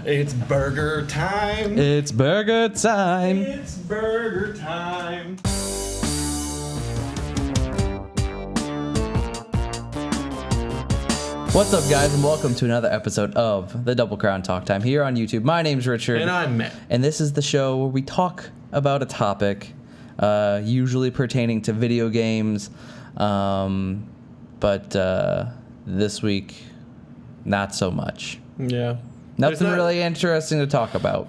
It's burger time. It's burger time. It's burger time. What's up, guys, and welcome to another episode of the Double Crown Talk Time here on YouTube. My name's Richard. And I'm Matt. And this is the show where we talk about a topic, usually pertaining to video games. But this week, not so much. Yeah. Nothing really interesting to talk about.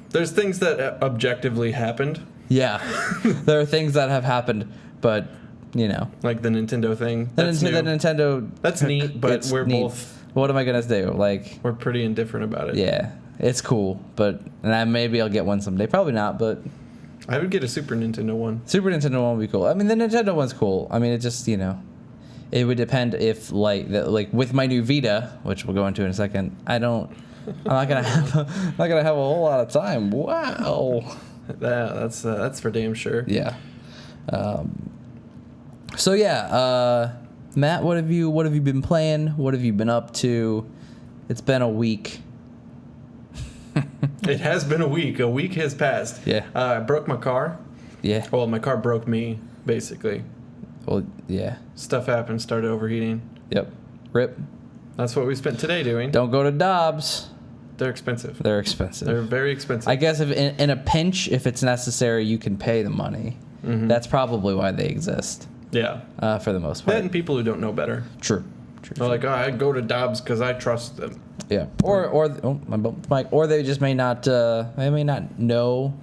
There's things that objectively happened. Yeah. There are things that have happened, but, you know. Like the Nintendo thing. The Nintendo. That's neat, but we're neat. both... What am I going to do? Like, we're pretty indifferent about it. yeah. It's cool, but maybe I'll get one someday. Probably not, but... I would get a Super Nintendo one. Super Nintendo one would be cool. I mean, the Nintendo one's cool. I mean, it just, you know... It would depend if, like with my new Vita, which we'll go into in a second, I'm not gonna have a whole lot of time. Wow. That's for damn sure. Yeah. So yeah, Matt, what have you been playing? What have you been up to? It's been a week. It has been a week. A week has passed. Yeah. I broke my car. Yeah. Well, my car broke me, basically. Well, yeah. Stuff happened, started overheating. Yep. Rip. That's what we spent today doing. Don't go to Dobbs. They're expensive. They're expensive. They're very expensive. I guess if in a pinch, if it's necessary, you can pay the money. Mm-hmm. That's probably why they exist. Yeah. For the most part. That and people who don't know better. True. They're like, I go to Dobbs because I trust them. Yeah. Or they just may not know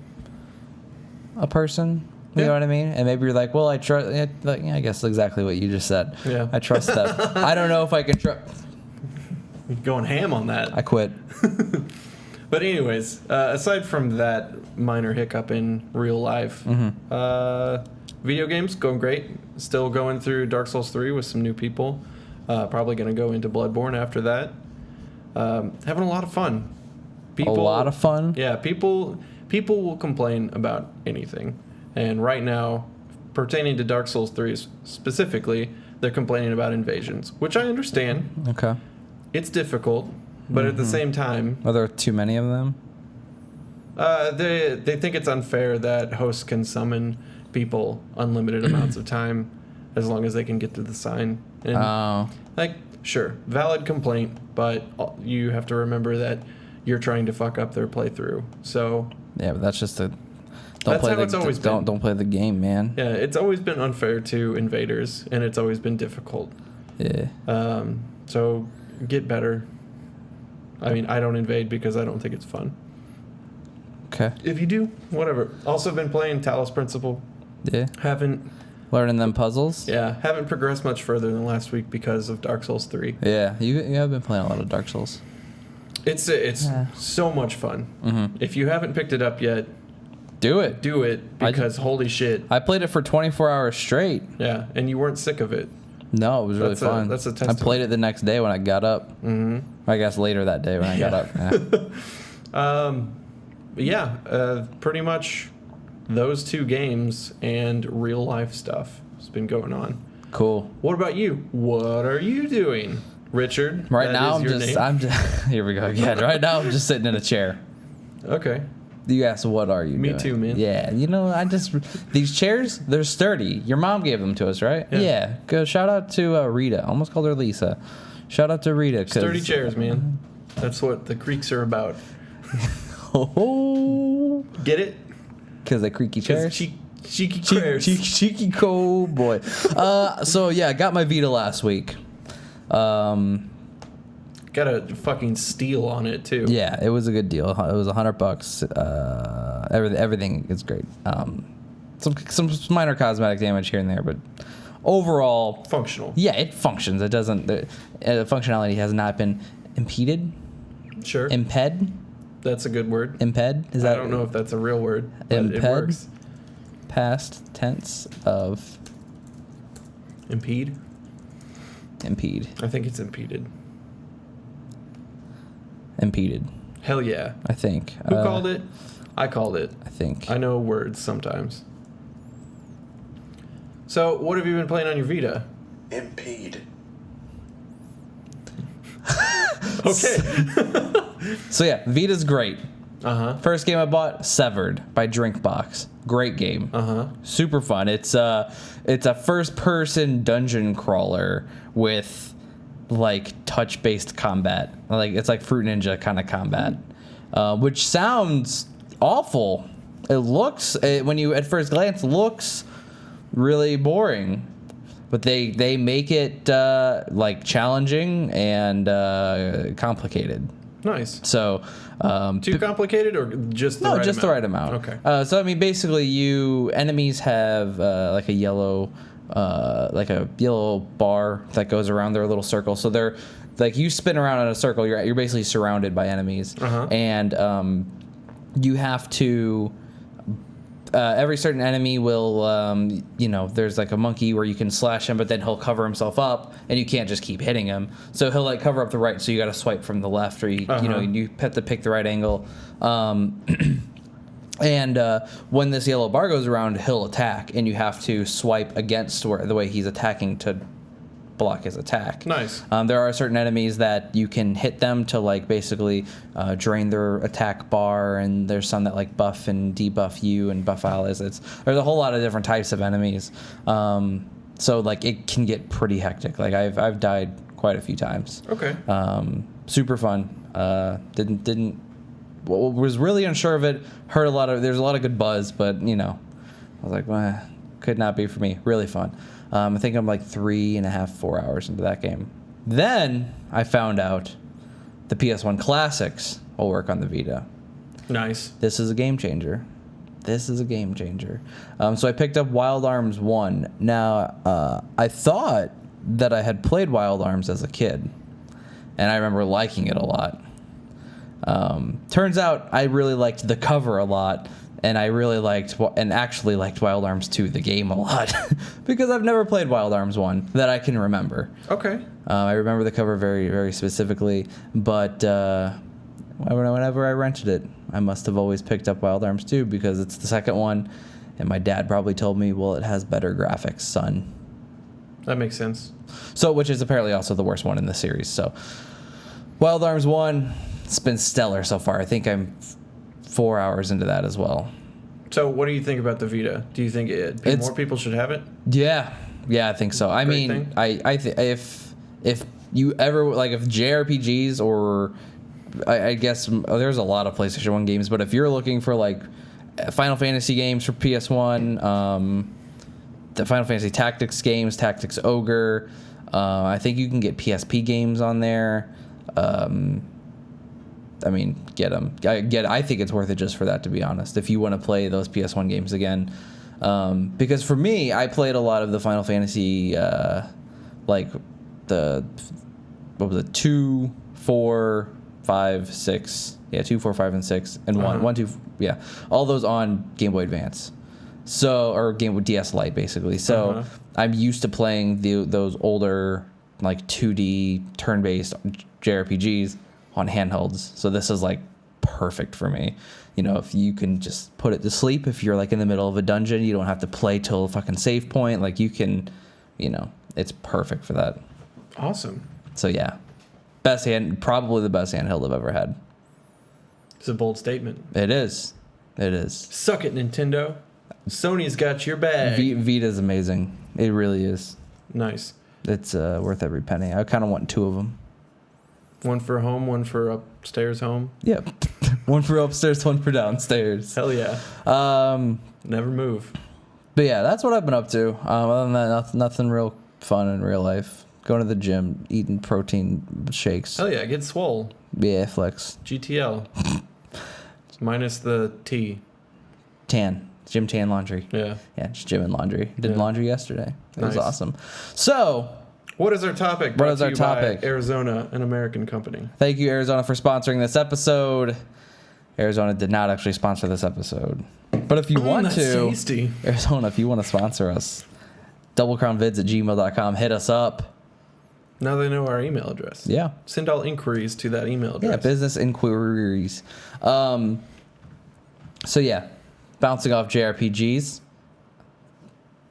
a person. You know what I mean? And maybe you're like, well, I trust. Yeah, I guess exactly what you just said. Yeah. I trust them. I don't know if I can trust. You're going ham on that. I quit. But anyways, aside from that minor hiccup in real life, video games going great. Still going through Dark Souls 3 with some new people. Probably going to go into Bloodborne after that. Having a lot of fun. A lot of fun? Yeah, people will complain about anything. And right now, pertaining to Dark Souls 3 specifically, they're complaining about invasions, which I understand. Okay. It's difficult, but at the same time... Are there too many of them? They think it's unfair that hosts can summon people unlimited amounts of time as long as they can get to the sign. And sure, valid complaint, but you have to remember that you're trying to fuck up their playthrough. So... Yeah, but that's just a... That's how it's always been. Don't play the game, man. Yeah, it's always been unfair to invaders, and it's always been difficult. Yeah. So get better. I mean, I don't invade because I don't think it's fun. Okay. If you do, whatever. Also been playing Talos Principle. Yeah. Learning them puzzles. Yeah, haven't progressed much further than last week because of Dark Souls 3. Yeah, you have been playing a lot of Dark Souls. It's so much fun. Mm-hmm. If you haven't picked it up yet, do it because holy shit. I played it for 24 hours straight. Yeah, and you weren't sick of it. No, it was really fun. That's a testament. I played it the next day when I got up. Mm-hmm. I guess later that day when I got up. Yeah. Pretty much those two games and real life stuff has been going on. Cool. What about you? What are you doing, Richard? Right now I'm just here we go again. Right now I'm just sitting in a chair. Okay. You asked, what are you doing? Me too, man. Yeah, these chairs, they're sturdy. Your mom gave them to us, right? Yeah. Go shout out to Rita. Almost called her Lisa. Shout out to Rita. Sturdy chairs, man. That's what the creaks are about. Oh. Get it? Because they creaky chairs? Cheeky chairs. Cheeky cold boy. So, yeah, I got my Vita last week. Got a fucking steal on it too. Yeah, it was a good deal. It was $100. Everything is great. Some minor cosmetic damage here and there, but overall functional. Yeah, it functions. It doesn't. The functionality has not been impeded. Sure. Imped. That's a good word. Imped. I don't know if that's a real word, but it works. Past tense of impede. Impede. I think it's impeded. Impeded. Hell yeah. I think. Who called it? I called it. I think. I know words sometimes. So, what have you been playing on your Vita? Impede. Okay. So yeah, Vita's great. Uh-huh. First game I bought, Severed by Drinkbox. Great game. Uh-huh. Super fun. It's a first-person dungeon crawler with like touch-based combat. Like it's like Fruit Ninja kind of combat, which sounds awful. It looks when you at first glance looks really boring, but they make it like challenging and complicated. Nice. So, Too complicated or just the right amount? just the right amount. Okay. So I mean, basically, enemies have like a yellow bar that goes around their little circle. So they're like you spin around in a circle. You're basically surrounded by enemies, and you have to. Every certain enemy will, there's like a monkey where you can slash him, but then he'll cover himself up, and you can't just keep hitting him. So he'll like cover up the right, so you got to swipe from the left, or you have to pick the right angle. And when this yellow bar goes around, he'll attack, and you have to swipe against the way he's attacking to block his attack. Nice. There are certain enemies that you can hit them to like basically drain their attack bar, and there's some that like buff and debuff you and buff allies. There's a whole lot of different types of enemies. So like it can get pretty hectic. Like I've died quite a few times. Okay. Super fun. Was really unsure of it. Heard there's a lot of good buzz, but I was like, well, could not be for me. Really fun. I think I'm like 3.5, 4 hours into that game. Then I found out the PS1 classics will work on the Vita. Nice. This is a game changer. So I picked up Wild Arms 1. Now, I thought that I had played Wild Arms as a kid, and I remember liking it a lot. Turns out I really liked the cover a lot, and I really liked Wild Arms 2, the game, a lot, because I've never played Wild Arms 1 that I can remember. Okay. I remember the cover very, very specifically, but whenever I rented it, I must have always picked up Wild Arms 2 because it's the second one, and my dad probably told me, well, it has better graphics, son. That makes sense. So, which is apparently also the worst one in the series. So, Wild Arms 1, it's been stellar so far. I think I'm 4 hours into that as well. So what do you think about the Vita? Do you think more people should have it? Yeah, I think so. I Great mean, thing. if you ever like if JRPGs or I guess there's a lot of PlayStation 1 games, but if you're looking for like Final Fantasy games for PS1, the Final Fantasy Tactics games, Tactics Ogre, I think you can get PSP games on there. I mean, get them. I think it's worth it just for that, to be honest. If you want to play those PS1 games again, because for me, I played a lot of the Final Fantasy, like the 2, 4, 5, 6, 2, 4, 5, and 6, and 1, 2, all those on Game Boy Advance, or Game Boy DS Lite, basically. So I'm used to playing those older like 2D turn-based JRPGs on handhelds, so this is like perfect for me. If you can just put it to sleep, if you're like in the middle of a dungeon, you don't have to play till a fucking save point. Like you can, it's perfect for that. Awesome. So yeah, probably the best handheld I've ever had. It's a bold statement. It is. Suck it, Nintendo. Sony's got your bag. Vita's amazing. It really is. Nice. It's worth every penny. I kind of want 2 of them. One for home, one for upstairs home. Yep. One for upstairs, one for downstairs. Hell yeah. Never move. But yeah, that's what I've been up to. Other than that, nothing real fun in real life. Going to the gym, eating protein shakes. Hell yeah, get swole. Yeah, flex. GTL. Minus the T. Tan. Gym tan laundry. Yeah. Yeah, just gym and laundry. Did laundry yesterday. It was Nice. awesome. So, what is our topic? What is our Brought to you by topic? Arizona, an American company. thank you, Arizona, for sponsoring this episode. Arizona did not actually sponsor this episode. But if you want that's to, tasty. Arizona, if you want to sponsor us, doublecrownvids@gmail.com. Hit us up. Now they know our email address. Yeah. Send all inquiries to that email address. Yeah, business inquiries. So yeah, bouncing off JRPGs.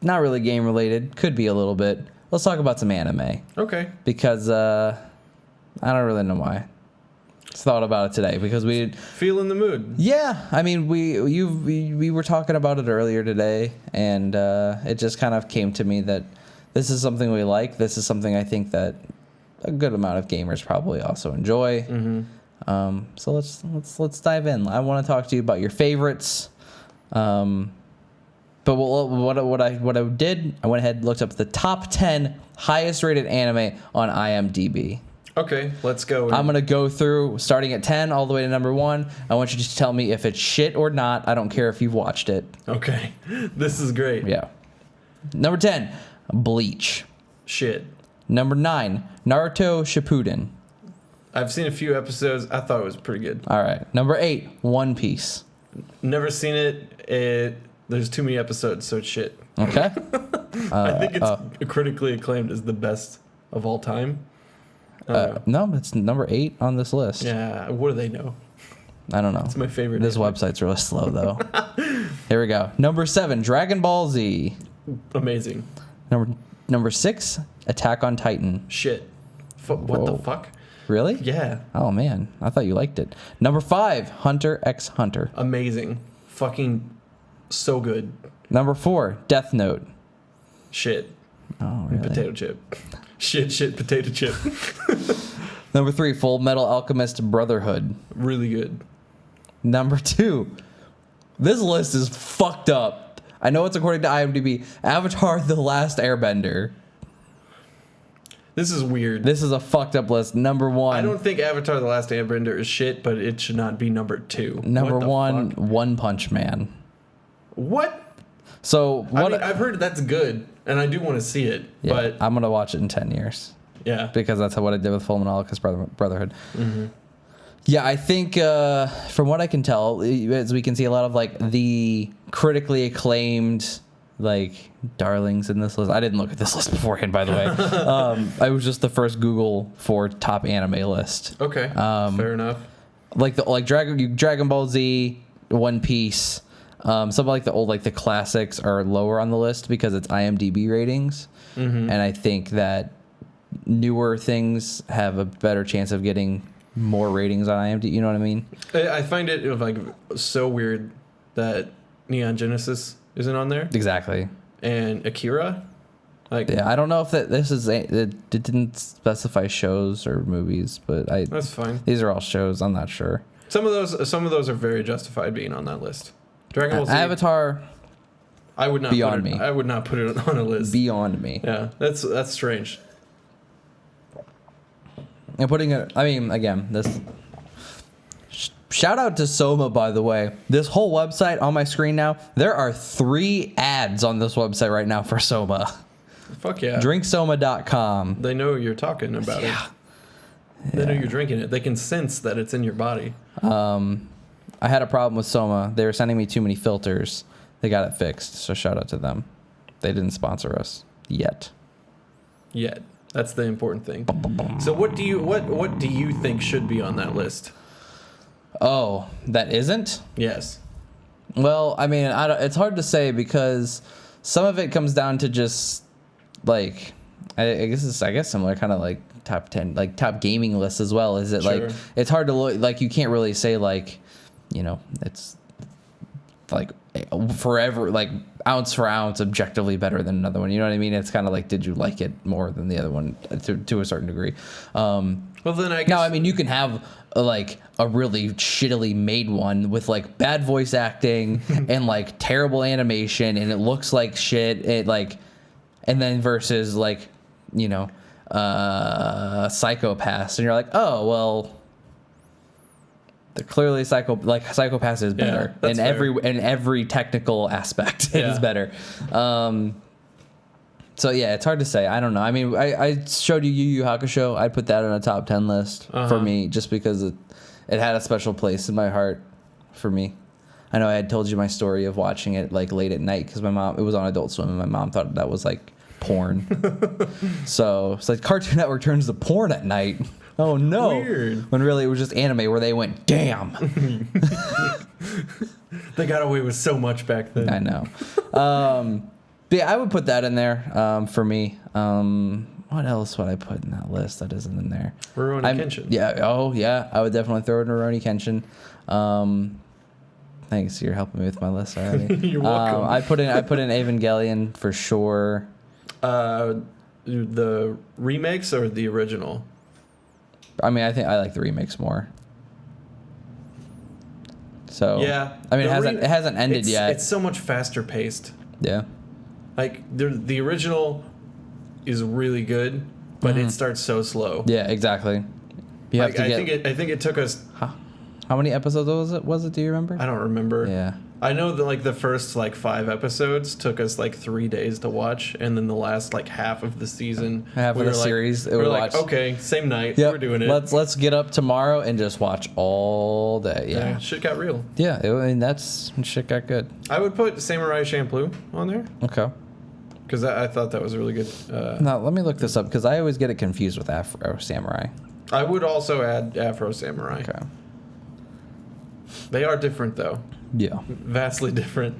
Not really game related. Could be a little bit. Let's talk about some anime. Okay. Because I don't really know why. thought about it today because we did. Feeling the mood. Yeah, I mean, we were talking about it earlier today, and it just kind of came to me that this is something we like. This is something I think that a good amount of gamers probably also enjoy. Mm-hmm. So let's dive in. I want to talk to you about your favorites. But what I did, I went ahead and looked up the top 10 highest rated anime on IMDb. Okay, let's go. I'm going to go through starting at 10 all the way to number 1. I want you to tell me if it's shit or not. I don't care if you've watched it. Okay, this is great. Yeah. Number 10, Bleach. Shit. Number 9, Naruto Shippuden. I've seen a few episodes. I thought it was pretty good. All right. Number 8, One Piece. Never seen it. There's too many episodes, so it's shit. Okay. I think it's critically acclaimed as the best of all time. No, it's number 8 on this list. Yeah, what do they know? I don't know. It's my favorite. This website's really slow, though. Here we go. Number 7, Dragon Ball Z. Amazing. Number 6, Attack on Titan. Shit. What the fuck? Really? Yeah. Oh, man. I thought you liked it. Number 5, Hunter x Hunter. Amazing. Fucking so good. Number 4, Death Note. Shit. Oh, really? Potato chip. Shit, potato chip. Number 3, Full Metal Alchemist Brotherhood. Really good. Number 2, this list is fucked up. I know it's according to IMDb. Avatar: The Last Airbender. This is weird. This is a fucked up list. Number 1. I don't think Avatar: The Last Airbender is shit, but it should not be number 2. Number What the 1, fuck? One Punch Man. What? So what? I mean, I've heard that's good, and I do want to see it, yeah, but I'm gonna watch it in 10 years yeah. because that's what I did with Full Metal Alchemist Brotherhood. Mm-hmm. Yeah, I think from what I can tell, as we can see a lot of like the critically acclaimed like darlings in this list. I didn't look at this list beforehand, by the way. I was just the first Google for top anime list. Okay, fair enough. Like Dragon Ball Z, One Piece. Some like the old the classics are lower on the list because it's IMDb ratings, and I think that newer things have a better chance of getting more ratings on IMDb. You know what I mean? I find it like so weird that Neon Genesis isn't on there, Exactly. and Akira. Like, Yeah, I don't know if this is it didn't specify shows or movies, but that's fine. these are all shows. I'm not sure. Some of those are very justified being on that list. Dragon Ball Z. Avatar, I would not beyond put it, me. I would not put it on a list. beyond me. Yeah, that's strange. And putting it, I mean, again, this. Shout out to Soma, by the way. This whole website on my screen now, there are 3 ads on this website right now for Soma. Fuck yeah. Drinksoma.com. They know you're talking about it. They know you're drinking it. They can sense that it's in your body. I had a problem with Soma. They were sending me too many filters. They got it fixed, so shout out to them. They didn't sponsor us yet. Yet. That's the important thing. So what do you think should be on that list? Oh, that isn't? Yes. Well, I mean, it's hard to say because some of it comes down to just like I guess similar kind of like top 10, like top gaming lists as well. Is it Sure. like it's hard to look like you can't really say like, you know, it's like forever like ounce for ounce objectively better than another one. You know what I mean? It's kind of like, did you like it more than the other one to a certain degree? Well, then I guess. Now, I mean, you can have like a really shittily made one with like bad voice acting and like terrible animation, and it looks like shit. It like, and then versus like, you know, Psychopaths, and you're like, oh well, they're clearly Psychopaths is better that's in fair. every technical aspect. It is Yeah. better. So yeah, it's hard to say. I don't know. I mean, I showed you Yu Yu Hakusho. I'd put that on a top 10 list for me just because it had a special place in my heart for me. I know I had told you my story of watching it like late at night because my mom, it was on Adult Swim, and my mom thought that was like porn. So it's like Cartoon Network turns to porn at night. Oh no. Weird. When really it was just anime where they went, damn. They got away with so much back then. I know. But yeah, I would put that in there for me. What else would I put in that list that isn't in there? Rurouni Kenshin. Yeah. Oh, yeah. I would definitely throw in Rurouni Kenshin. Thanks. You're helping me with my list already. You're welcome. I put in Evangelion for sure. The remakes or the original? I mean, I think I like the remakes more. So yeah, I mean, it hasn't ended yet. It's so much faster paced. Yeah. Like the original is really good, but it starts so slow. Yeah, exactly. You have to get. I think it took us. How many episodes was it? Do you remember? I don't remember. Yeah. I know that like the first like 5 episodes took us like 3 days to watch, and then the last like half of the season, Half of the series, we were like, okay, same night, Yep. we're doing it. Let's get up tomorrow and just watch all day. Yeah. Shit got real. Yeah, I mean that's shit got good. I would put Samurai Champloo on there Okay. because I thought that was really good. Now let me look this up because I always get it confused with Afro Samurai. I would also add Afro Samurai. Okay. They are different though. Yeah. Vastly different.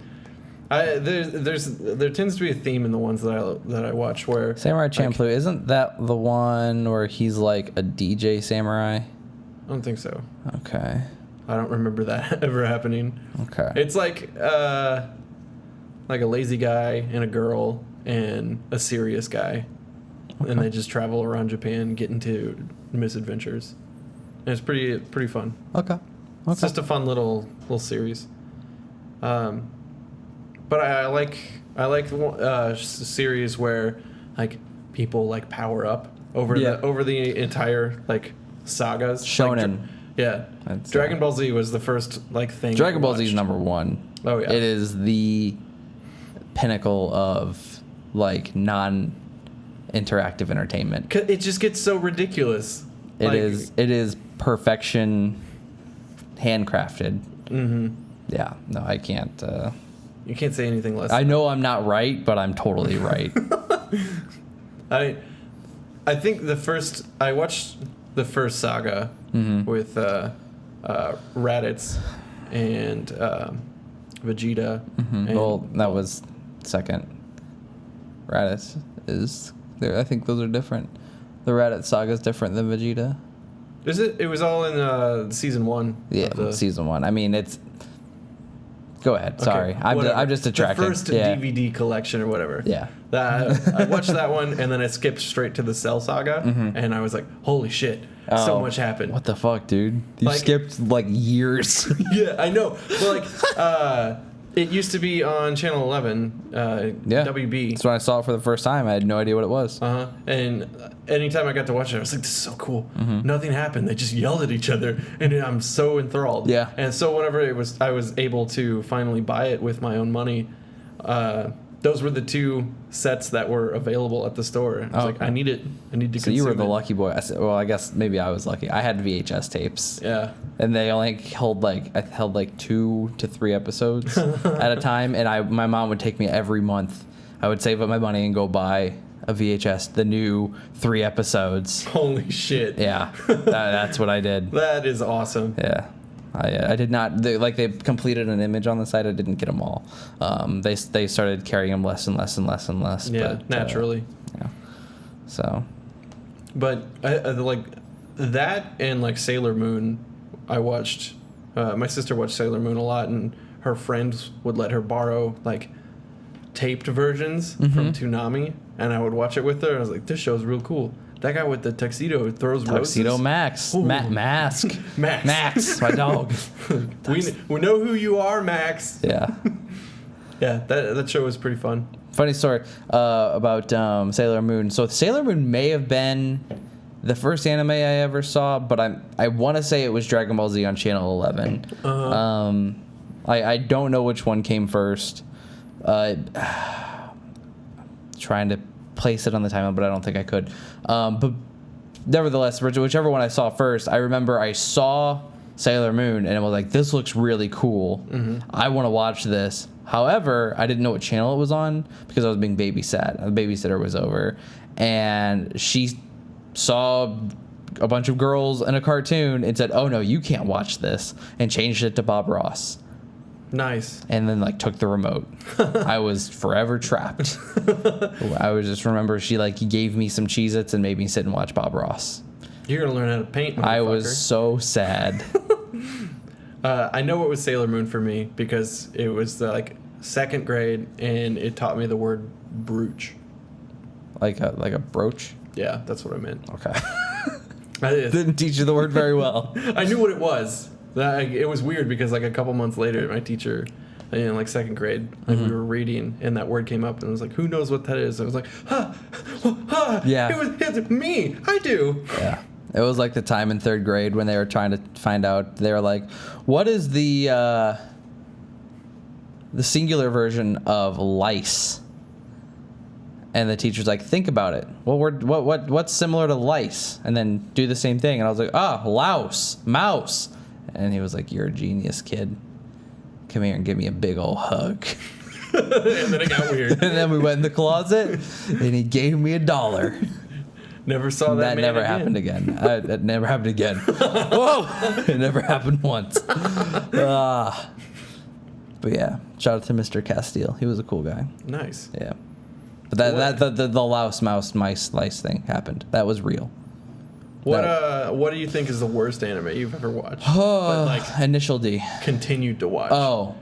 There tends to be a theme in the ones that I watch where Samurai Champloo, isn't that the one where he's like a DJ samurai? I don't think so. Okay. I don't remember that ever happening. Okay. It's like a lazy guy and a girl and a serious guy, and they just travel around Japan, get into misadventures, and it's pretty fun. Okay. It's just a fun little series. But I like series where like people like power up over the entire like sagas. Shonen. Yeah. Dragon Ball Z was the first like thing. Dragon Ball Z is number one. Oh yeah. It is the pinnacle of like non-interactive entertainment. It just gets so ridiculous. It is perfection, handcrafted. Mm-hmm. Yeah. No, I can't. You can't say anything less. I know I'm not right, but I'm totally right. I think I watched the first saga with Raditz and Vegeta. And, Well, that was second. Raditz is there. I think those are different. The Raditz saga is different than Vegeta. Is it? It was all in season 1. Yeah, season 1. I mean, it's. Go ahead. Okay, Sorry, I'm just detracting. The first DVD collection or whatever. Yeah. I watched that one and then I skipped straight to the Cell saga, and I was like, "Holy shit! So much happened." What the fuck, dude? You skipped like years. Yeah, I know. But like, it used to be on Channel 11, WB. That's when I saw it for the first time. I had no idea what it was. And anytime I got to watch it, I was like, "This is so cool." Nothing happened. They just yelled at each other, and I'm so enthralled. Yeah. And so whenever I was able to finally buy it with my own money. Those were the 2 sets that were available at the store. I was like, I need it. I need to consume it. So you were the lucky boy. I guess maybe I was lucky. I had VHS tapes. Yeah. And they only held like 2 to 3 episodes at a time. And my mom would take me every month. I would save up my money and go buy a VHS, the new 3 episodes. Holy shit. Yeah. That's what I did. That is awesome. Yeah. I did not they completed an image on the site. I didn't get them all. They started carrying them less and less and less and less. Yeah, but, naturally. Yeah. So. But I like that and like Sailor Moon. I watched. My sister watched Sailor Moon a lot, and her friends would let her borrow like taped versions from Toonami, and I would watch it with her. And I was like, "This show's real cool." That guy with the tuxedo throws Tuxedo roses. Max. Ooh. Mask. Max, my dog. we know who you are, Max. Yeah. Yeah, that show was pretty fun. Funny story about Sailor Moon. So Sailor Moon may have been the first anime I ever saw, but I want to say it was Dragon Ball Z on Channel 11. I don't know which one came first. Trying to place it on the timeline, but I don't think I could. But nevertheless, whichever one I saw first, I remember I saw Sailor Moon and it was like, this looks really cool. I want to watch this. However, I didn't know what channel it was on because I was being babysat. The babysitter was over, and she saw a bunch of girls in a cartoon and said, "Oh no, you can't watch this," and changed it to Bob Ross. Nice. and then like took the remote. I was forever trapped. I was just remember she like gave me some Cheez-Its and made me sit and watch Bob Ross. You're gonna learn how to paint, motherfucker. I was so sad. I know it was Sailor Moon for me because it was like 2nd grade and it taught me the word brooch. Like a brooch. Yeah, that's what I meant. Okay. I Didn't teach you the word very well. I knew what it was. It was weird because like a couple months later, my teacher, in like 2nd grade, like we were reading and that word came up and I was like, who knows what that is? I was like, Yeah. It's me. I do. Yeah. It was like the time in 3rd grade when they were trying to find out. They were like, what is the singular version of lice? And the teacher's like, think about it. Well, what's similar to lice? And then do the same thing. And I was like, louse, mouse. And he was like, you're a genius, kid. Come here and give me a big old hug. And then it got weird. And then we went in the closet and he gave me $1. Never saw that. That never happened again. That never happened again. Whoa! It never happened once. But yeah, shout out to Mr. Castile. He was a cool guy. Nice. Yeah. But the louse, mouse, mice, lice thing happened. That was real. What do you think is the worst anime you've ever watched? But like Initial D. continued to watch. Oh.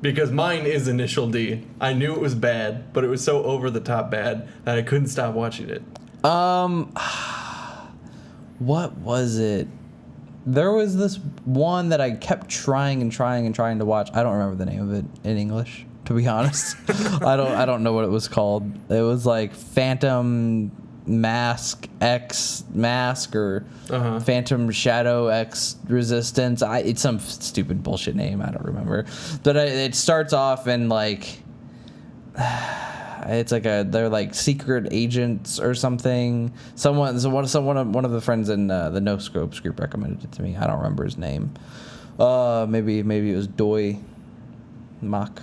Because mine is Initial D. I knew it was bad, but it was so over the top bad that I couldn't stop watching it. What was it? There was this one that I kept trying to watch. I don't remember the name of it in English, to be honest. I don't know what it was called. It was like Phantom Mask X Mask or Phantom Shadow X Resistance. It's some stupid bullshit name. I don't remember. But it starts off and like it's like they're like secret agents or something. One of the friends in the No Scopes group recommended it to me. I don't remember his name. Maybe it was Doi Mach.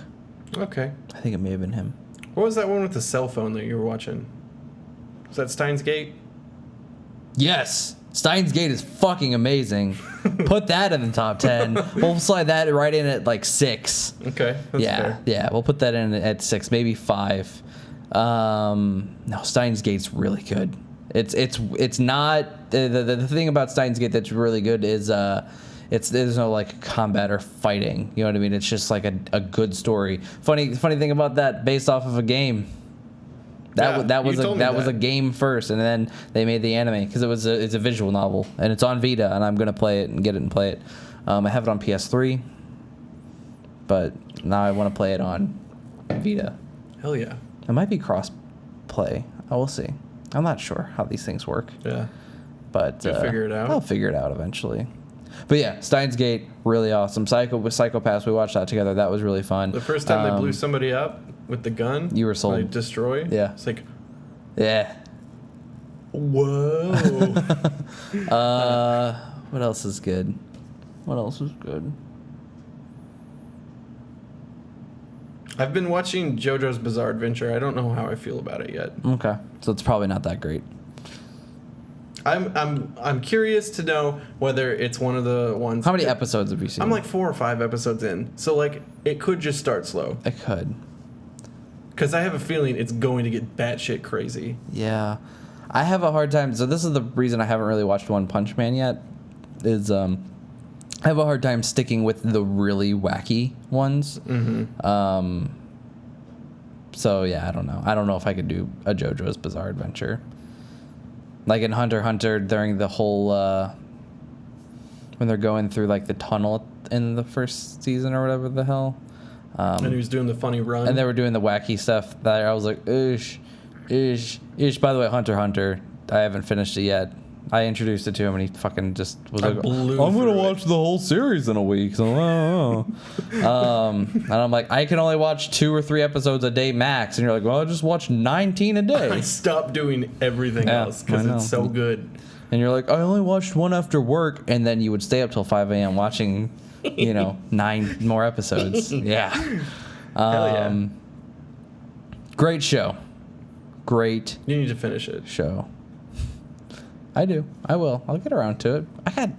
Okay. I think it may have been him. What was that one with the cell phone that you were watching? Was that Steins Gate? Yes. Steins Gate is fucking amazing. Put that in the top 10. We'll slide that right in at like 6. Okay. That's fair. Yeah. We'll put that in at 6, maybe 5. No, Steins Gate's really good. It's not the thing about Steins Gate that's really good is there's no like combat or fighting. You know what I mean? It's just like a good story. Funny thing about that, based off of a game. That was a game first, and then they made the anime because it's a visual novel and it's on Vita, and I'm gonna play it and get it and play it. I have it on PS3, but now I want to play it on Vita. Hell yeah. It might be cross play. I will see. I'm not sure how these things work. Yeah. But You'll figure it out. I'll figure it out eventually. But yeah, Steins Gate, really awesome. Psychopaths, we watched that together. That was really fun. The first time they blew somebody up with the gun, you were sold. They destroy. Yeah. It's like, yeah. Whoa. What else is good? I've been watching JoJo's Bizarre Adventure. I don't know how I feel about it yet. Okay, so it's probably not that great. I'm curious to know whether it's one of the ones. How many episodes have you seen? I'm like 4 or 5 episodes in, so like it could just start slow. It could. Because I have a feeling it's going to get batshit crazy. Yeah, I have a hard time. So this is the reason I haven't really watched One Punch Man yet. Is I have a hard time sticking with the really wacky ones. Mm-hmm. So yeah, I don't know. I don't know if I could do a JoJo's Bizarre Adventure. Like in Hunter x Hunter, during the whole when they're going through like the tunnel in the first season or whatever the hell. And he was doing the funny run. And they were doing the wacky stuff that I was like, ish. By the way, Hunter x Hunter, I haven't finished it yet. I introduced it to him and he fucking just was like, I'm going to watch the whole series in a week. So, and I'm like, I can only watch 2 or 3 episodes a day max. And you're like, well, I'll just watch 19 a day. I stopped doing everything else because it's so good. And you're like, I only watched 1 after work. And then you would stay up till 5 a.m. watching, 9 more episodes. Yeah. Hell yeah. Great show. Great. You need to finish it. Show. I do. I will. I'll get around to it. I got.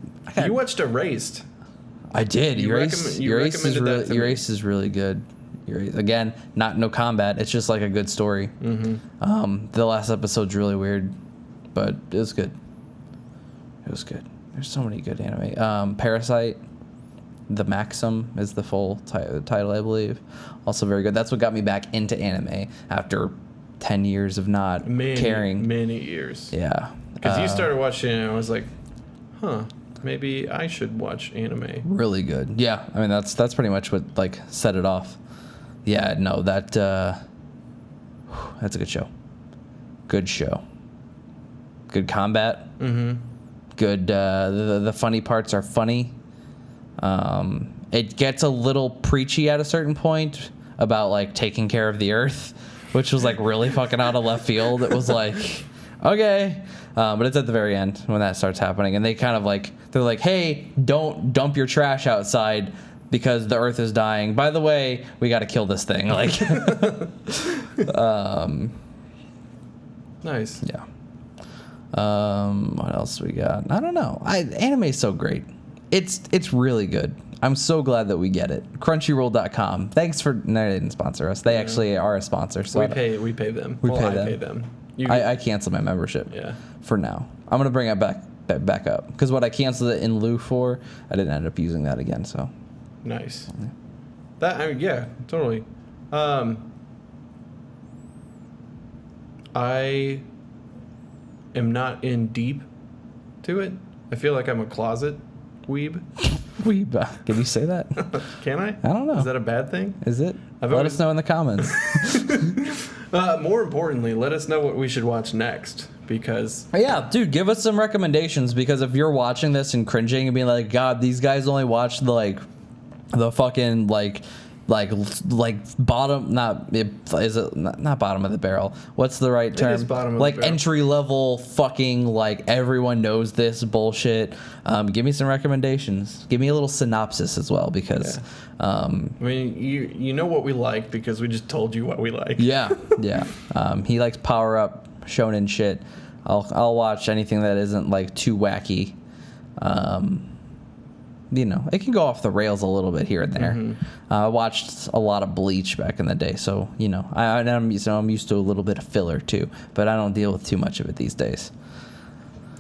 You watched Erased. I did. You recommended that to me. Erase is really good. Again, no combat. It's just like a good story. Mm-hmm. The last episode's really weird, but it was good. It was good. There's so many good anime. Parasite, The Maxim is the full title, I believe. Also very good. That's what got me back into anime after 10 years of not caring. Many years. Yeah. Because you started watching it and I was like, huh, maybe I should watch anime. Really good. Yeah. I mean, that's pretty much what like set it off. Yeah, no, that's a good show. Good show. Good combat. Mm-hmm. Good. The funny parts are funny. It gets a little preachy at a certain point about like taking care of the earth, which was like really fucking out of left field. It was like, okay. But it's at the very end when that starts happening. And they kind of like, they're like, hey, don't dump your trash outside because the earth is dying. By the way, we got to kill this thing. Like, nice. Yeah. What else we got? I don't know. Anime is so great. It's really good. I'm so glad that we get it. Crunchyroll.com. Thanks for... No, they didn't sponsor us. They actually are a sponsor. So we pay them. We pay them. I pay them. I canceled my membership. Yeah. For now. I'm going to bring it back up. Because what I canceled it in lieu for, I didn't end up using that again, so... Nice. Yeah. Totally. I am not in deep to it. I feel like I'm a closet weeb. Weeb. Can you say that? Can I? I don't know. Is that a bad thing? Is it? Let us know in the comments. More importantly, let us know what we should watch next, because... Yeah, dude, give us some recommendations, because if you're watching this and cringing and being like, God, these guys only watch the fucking, like bottom, not bottom of the barrel. What's the right term? It is bottom of like the barrel. Entry level fucking, like, everyone knows this bullshit. Give me some recommendations. Give me a little synopsis as well, because... Yeah. I mean, you know what we like because we just told you what we like. Yeah. He likes power up shonen shit. I'll watch anything that isn't like too wacky. You know, it can go off the rails a little bit here and there. Mm-hmm. I watched a lot of Bleach back in the day, so you know, I'm used to a little bit of filler too. But I don't deal with too much of it these days.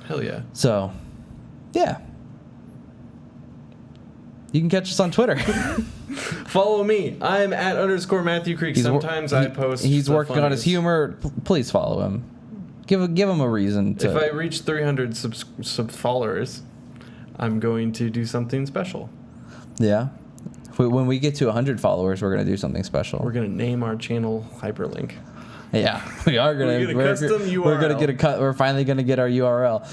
Hell yeah. So, yeah. You can catch us on Twitter. Follow me. I'm at _Matthew Creek. Sometimes I post. He's working on his humor. Please follow him. Give him a reason to. If I reach 300 sub followers, I'm going to do something special. Yeah. When we get to 100 followers, we're going to do something special. We're going to name our channel Hyperlink. Yeah, we are going to. We're going to get a cut. We're finally going to get our URL.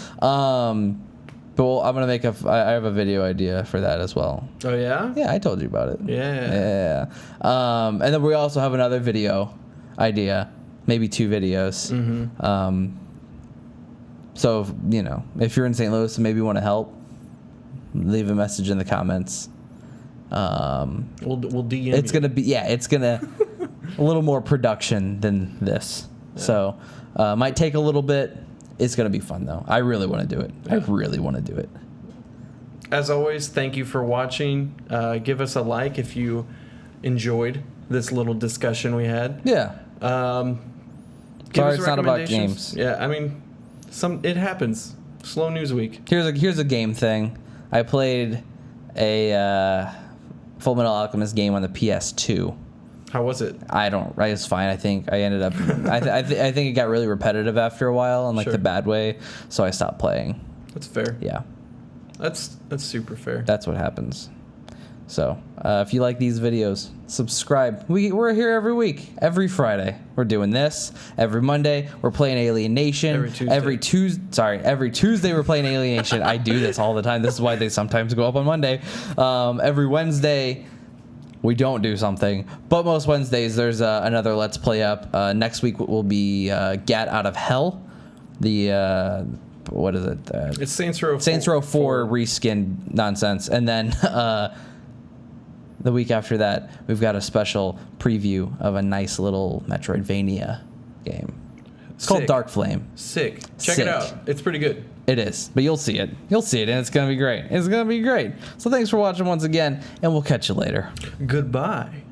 But I'm going to I have a video idea for that as well. Oh, yeah? Yeah, I told you about it. Yeah. And then we also have another video idea, maybe 2 videos. Mm-hmm. So, you know, if you're in St. Louis and maybe want to help, leave a message in the comments. We'll DM It's going to be, it's going to, a little more production than this. Yeah. So, might take a little bit. It's going to be fun, though. I really want to do it. Yeah. I really want to do it. As always, thank you for watching. Give us a like if you enjoyed this little discussion we had. Yeah. Sorry, it's not about games. Yeah, I mean, it happens. Slow news week. Here's a game thing. I played a Full Metal Alchemist game on the PS2. How was it? It was fine. I think I ended up. I think it got really repetitive after a while, in like the bad way. So I stopped playing. That's fair. Yeah. That's super fair. That's what happens. So if you like these videos, subscribe. We're here every week, every Friday. We're doing this every Monday. We're playing Alien Nation. Every Tuesday we're playing Alien Nation. I do this all the time. This is why they sometimes go up on Monday. Every Wednesday we don't do something, but most Wednesdays there's another Let's Play up. Next week will be Gat Out of Hell. The what is it? It's Saints Row 4. Saints Row 4 reskin nonsense, and then the week after that we've got a special preview of a nice little Metroidvania game. It's called Dark Flame. Sick. Check it out. It's pretty good. It is, but you'll see it. You'll see it, and it's gonna be great. It's gonna be great. So thanks for watching once again, and we'll catch you later. Goodbye.